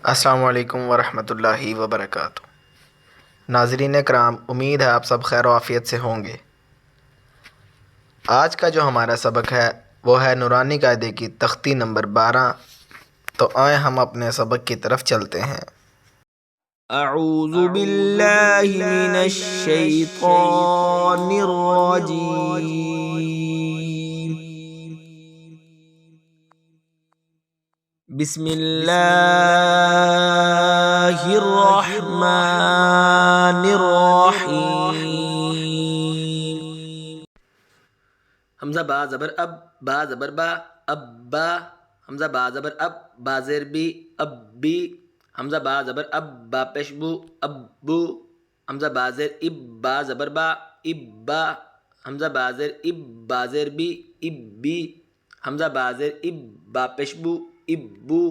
السلام علیکم ورحمۃ اللہ وبرکاتہ۔ ناظرین کرام، امید ہے آپ سب خیر و عافیت سے ہوں گے۔ آج کا جو ہمارا سبق ہے وہ ہے نورانی قاعدے کی تختی نمبر 12۔ تو آئیں ہم اپنے سبق کی طرف چلتے ہیں۔ اعوذ باللہ من الشیطان الرجیم، بسم اللہ الرحمن الرحیم۔ حمزہ با زبر اب، با زبر با، ابا۔ حمزہ با زبر اب، با زیر بی، ابی۔ حمزہ با زبر اب، با پیش بو، ابو۔ حمزہ با زیر اب، با زبر با، ابا۔ حمزہ با زیر اب، با زیر بی، ابی۔ حمزہ با زیر اب، با پیش بو، ابو۔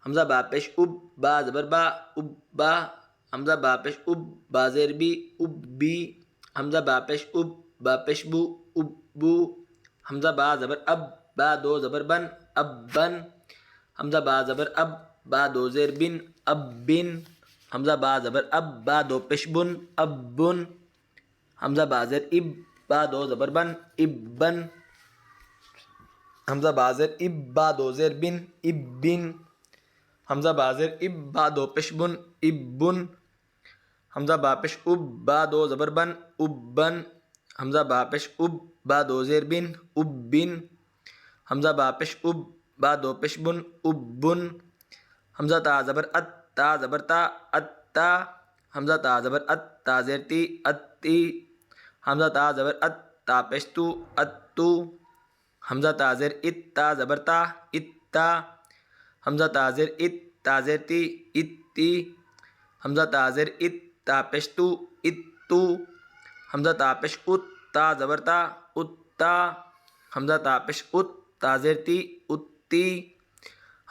حمزہ با پیش اب، با زبر با، ابا۔ حمزہ با پیش اب، با زیر بی، ابی۔ حمزہ با پیش اب، با پیش بو، ابو۔ حمزہ با زبر اب، با دو زبر بن، ابن۔ حمزہ با زبر اب، با دو زیر بن، ابن۔ حمزہ با زبر اب، با دو پیش بن، ابن۔ حمزہ با زیر اب، با دو زبر بن، ابن۔ حمزہ با زیر اب، با دو زیر بن، ابن۔ حمزہ با زیر اب، با دو پیش بن، ابن۔ حمزہ با پیش اب، با دو زبر بن، ابن۔ حمزہ با پیش اب، با دو زیر بن، ابن۔ حمزہ با پیش اب، با دو پیش بن، ابن۔ حمزہ تا زبر ات، تا زبر تا، اتا۔ حمزہ تا زبر ات، تا زیر تی، اتی۔ حمزہ تا زبر ات، تا پیش تو، اتو۔ حمزہ تا زیر ات، تا زبر تا، اتا۔ حمزہ تا زیر ات، تا زیر تی، اتی۔ حمزہ تا زیر ات، تا پیش تو، اتو۔ حمزہ تا پیش ات، تا زبر تا، اتا۔ حمزہ تا پیش ات، تا زیر تی، اتی۔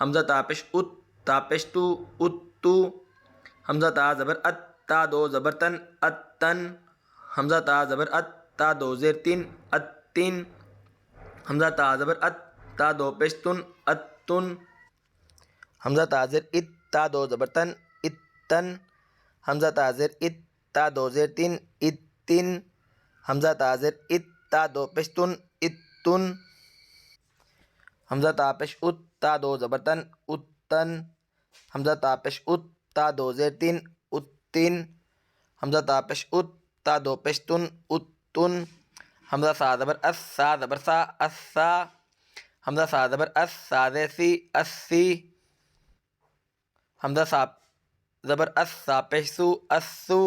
حمزہ تا پیش ات، تا پیش تو، اتو۔ حمزہ تا زبر ات، تا دو زبر تن، اتن۔ حمزہ تا زبر ات، تا دو زیر تن، اتن۔ حمزہ تا زبر ات، تا دو پیش تن، اتن۔ حمزہ تا زیر ات، تا دو زبر تن، اتن۔ حمزہ تا زیر ات، تا دو زیر تن، اتن۔ حمزہ تا زیر ات، تا دو پیش تن، اتن۔ حمزہ تا پیش ات، تا دو زبر تن، اتن۔ حمزہ تا پیش ات، تا دو زیر تن، اتن۔ حمزہ تا پیش ات، تا دو پیش تن، اتن۔ حمزہ سا زبر اس، سا زبر سا، اسا۔ حمزہ سا زبر اس، سا زیر سی، اسی۔ حمزہ سا زبر اس، سا پیش سو، اسو۔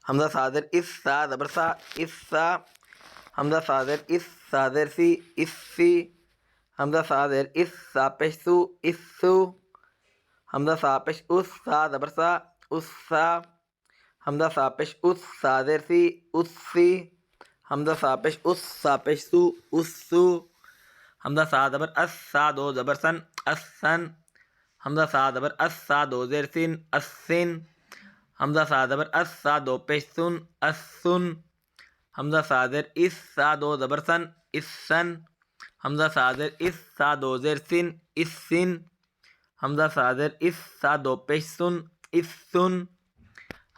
حمزہ سا زیر اس، سا زبر سا، اسا۔ حمزہ سا زیر اس، سا زیر سی، اسی۔ حمزہ سا زیر اس، سا پیش سو، اسو۔ حمزہ سا پیش اس، سا زبر سا، اسا۔ حمزہ سا پیش اس، سا زیر سی، اسی۔ حمزہ سا پیش اس، سا پیش سو، اسو۔ حمزہ سا زبر اس، سا دو زبر سن، اسن۔ حمزہ سا زبر اس، سا دو زیر سن، اسن۔ حمزہ سا زبر اس، سا دو پیش سن، اسن۔ حمزہ سا زیر اس، سا دو زبر سن، اسن۔ حمزہ سا زیر اس، سا دو زیر سن، اسن۔ حمزہ سا زیر اس، سا دو پیش سن، اسن۔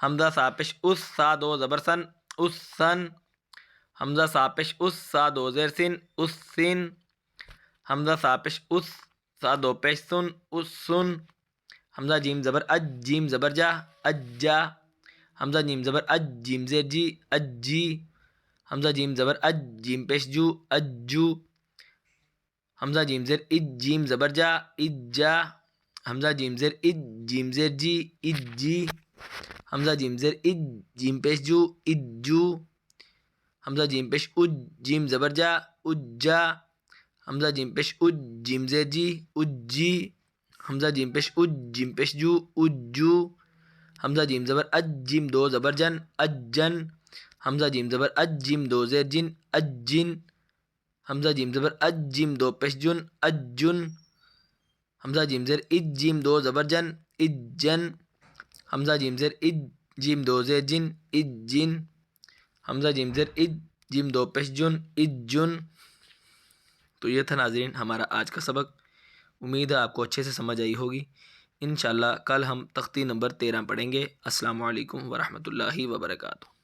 حمزہ سا پیش اس، سا دو زبر سن، اسن۔ حمزہ سا پیش اس، سا دو زیر سن، اسن۔ حمزہ سا پیش اس، سا دو پیش سن، اسن۔ حمزہ جیم زبر اج، جیم زبر جا، اجا۔ حمزہ جیم زبر اج، جیم زیر جی، اجی۔ حمزہ جیم زبر اج، جیم پیش جو، اجو۔ حمزہ جیم زیر اج، جیم زبر جا، اجا۔ حمزہ جیم زیر اج، جیم زیر جی، اجی۔ حمزہ جیم زیر اج، جیم پیش جو، اجو۔ حمزہ جیم پیش اج، جیم زبر جا، اجا۔ حمزہ جیم پیش اج، جیم زیر جی، اجی۔ حمزہ جیم پیش اج، جیم پیش جو، اجو۔ حمزہ جیم زبر اج، جیم دو زبر جن، اجن۔ حمزہ جیم زبر اج، جیم دو زیر جن، اجن۔ حمزہ جیم زبر اج، جیم دو پیش جن، اجن۔ حمزہ جیم زیر اج، جیم دو زبر جن، اجن۔ حمزہ جیم زیر اج، جیم دو زیر جن، اجن۔ حمزہ جیم زیر اج، جیم دو پیش جن، اجن۔ تو یہ تھا ناظرین ہمارا آج کا سبق۔ امید ہے آپ کو اچھے سے سمجھ آئی ہوگی۔ انشاءاللہ کل ہم تختی نمبر 13 پڑھیں گے۔ السلام علیکم ورحمۃ اللہ وبرکاتہ۔